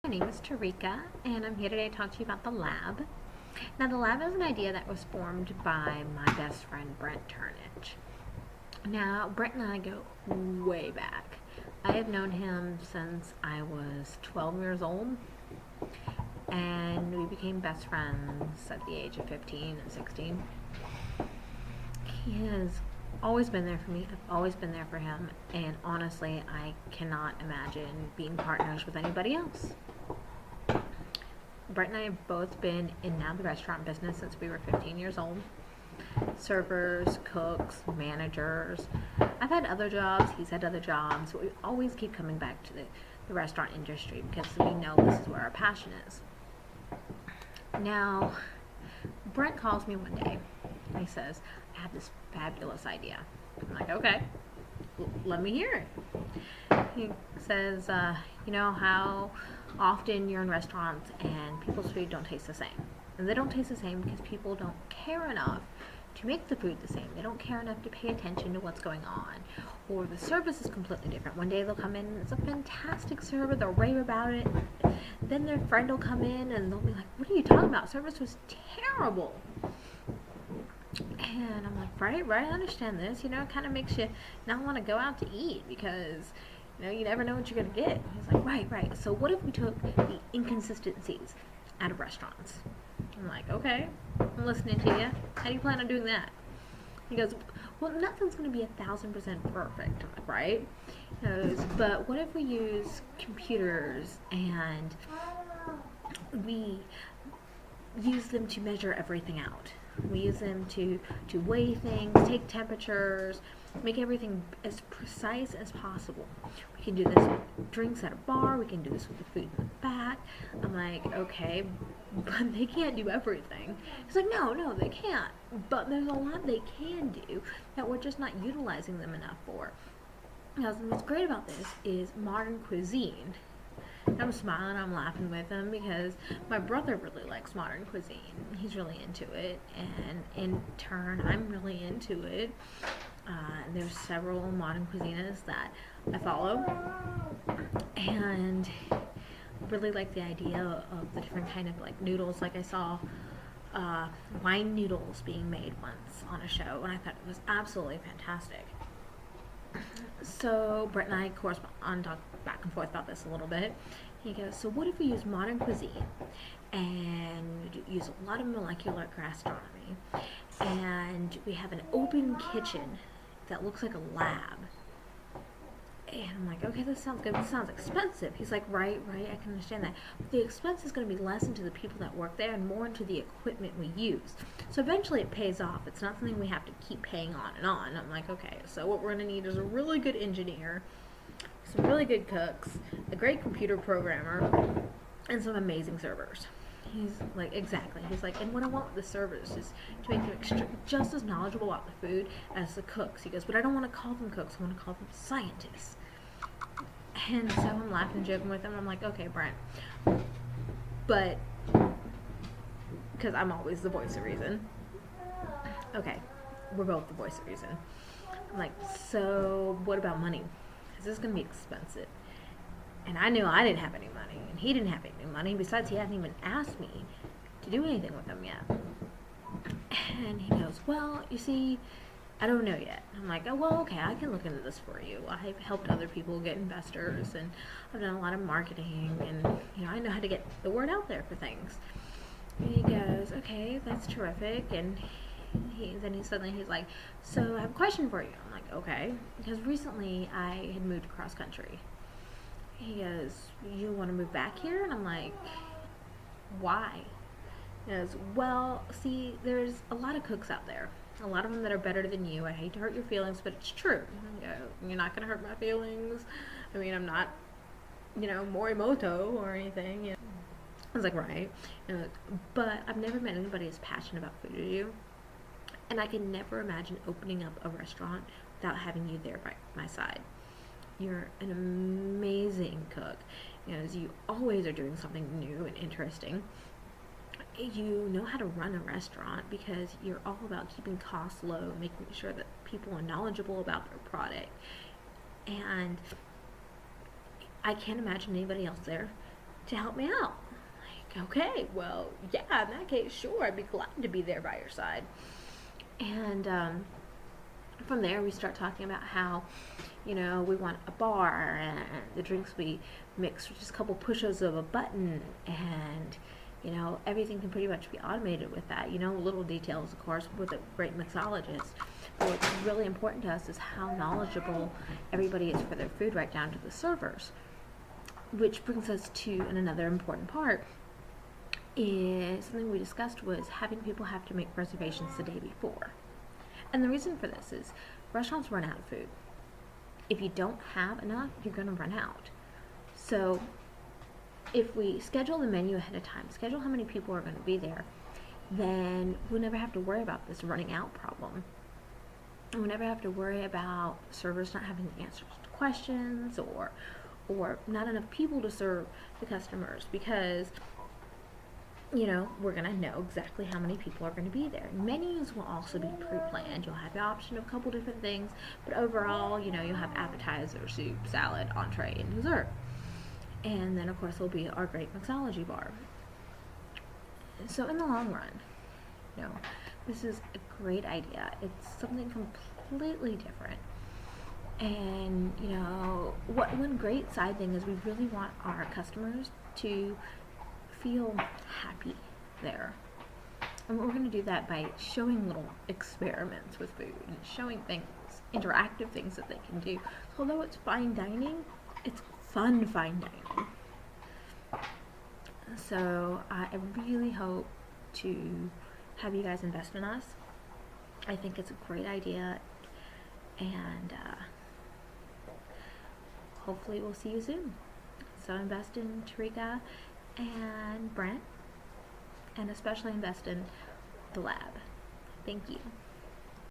My name is Tarika, and I'm here today to talk to you about the lab. Now, the lab is an idea that was formed by my best friend, Brent Turnage. Now, Brent and I go way back. I have known him since I was 12 years old, and we became best friends at the age of 15 and 16. He has always been there for me. I've always been there for him, and honestly, I cannot imagine being partners with anybody else. Brett and I have both been in now the restaurant business since we were 15 years old. Servers, cooks, managers. I've had other jobs, he's had other jobs, but we always keep coming back to the restaurant industry because we know this is where our passion is. Now, Brent calls me one day and he says, I have this fabulous idea. I'm like, okay, let me hear it. He says, you know how often you're in restaurants and people's food don't taste the same. And they don't taste the same because people don't care enough to make the food the same. They don't care enough to pay attention to what's going on. Or the service is completely different. One day they'll come in and it's a fantastic server, they'll rave about it. Then their friend will come in and they'll be like, what are you talking about? Service was terrible. And I'm like, right, I understand this. You know, it kind of makes you not want to go out to eat because, you know, you never know what you're going to get. He's like, right. So what if we took the inconsistencies out of restaurants? I'm like, okay, I'm listening to you. How do you plan on doing that? He goes, well, nothing's going to be 1,000% perfect. I'm like, right? He goes, but what if we use computers and we use them to measure everything out? We use them to weigh things, take temperatures, make everything as precise as possible. We can do this with drinks at a bar, we can do this with the food in the back. I'm like, okay, but they can't do everything. He's like, no, they can't. But there's a lot they can do that we're just not utilizing them enough for. Now, what's great about this is modern cuisine. I'm smiling, I'm laughing with him because my brother really likes modern cuisine. He's really into it, and in turn, I'm really into it. There's several modern cuisinists that I follow, and really like the idea of the different kind of like noodles. Like I saw wine noodles being made once on a show, and I thought it was absolutely fantastic. So Brett and I correspond, talk back and forth about this a little bit. He goes, so what if we use modern cuisine and use a lot of molecular gastronomy, and we have an open kitchen that looks like a lab? And I'm like, okay, this sounds good. This sounds expensive. He's like, right, I can understand that. But the expense is going to be less into the people that work there and more into the equipment we use. So eventually it pays off. It's not something we have to keep paying on and on. I'm like, okay, so what we're going to need is a really good engineer, some really good cooks, a great computer programmer, and some amazing servers. He's like, exactly. He's like, and what I want with the servers is to make them just as knowledgeable about the food as the cooks. He goes, but I don't want to call them cooks. I want to call them scientists. And so I'm laughing and joking with him. I'm like, okay, Brent. But, because I'm always the voice of reason. Okay, we're both the voice of reason. I'm like, so what about money? This is going to be expensive. And I knew I didn't have any money, and he didn't have any money. Besides, he hadn't even asked me to do anything with him yet. And he goes, well, you see, I don't know yet. I'm like, oh, well, okay, I can look into this for you. I've helped other people get investors, and I've done a lot of marketing, and, you know, I know how to get the word out there for things. And he goes, okay, that's terrific. And he's like, so I have a question for you. I'm like, okay, because recently I had moved across country. He goes, you want to move back here? And I'm like, why? He goes, well, see, there's a lot of cooks out there. A lot of them that are better than you. I hate to hurt your feelings, but it's true. You know, you're not going to hurt my feelings. I mean, I'm not, you know, Morimoto or anything. You know. I was like, right. But I've never met anybody as passionate about food as you. And I can never imagine opening up a restaurant without having you there by my side. You're an amazing cook. You know, you always are doing something new and interesting. You know how to run a restaurant because you're all about keeping costs low, making sure that people are knowledgeable about their product. And I can't imagine anybody else there to help me out. Like, okay, well, yeah, in that case, sure, I'd be glad to be there by your side. And from there, we start talking about how, we want a bar, and the drinks we mix with just a couple pushes of a button, and everything can pretty much be automated with that. Little details, of course, with a great mixologist. But what's really important to us is how knowledgeable everybody is for their food, right down to the servers. Which brings us to another important part. Is something we discussed was having people have to make reservations the day before. And the reason for this is restaurants run out of food. If you don't have enough, you're going to run out. So if we schedule the menu ahead of time, schedule how many people are going to be there, then we'll never have to worry about this running out problem. And we'll never have to worry about servers not having answers to questions, or not enough people to serve the customers, because we're going to know exactly how many people are going to be there. Menus will also be pre-planned. You'll have the option of a couple different things, but overall, you'll have appetizer, soup, salad, entree, and dessert. And then, of course, there'll be our great mixology bar. So in the long run, this is a great idea. It's something completely different. And, one great side thing is we really want our customers to feel happy there. And we're going to do that by showing little experiments with food and showing things, interactive things that they can do. So although it's fine dining, it's fun fine dining. So I really hope to have you guys invest in us. I think it's a great idea, and hopefully we'll see you soon. So invest in Tarika and Brent, and especially invest in TheLab. Thank you.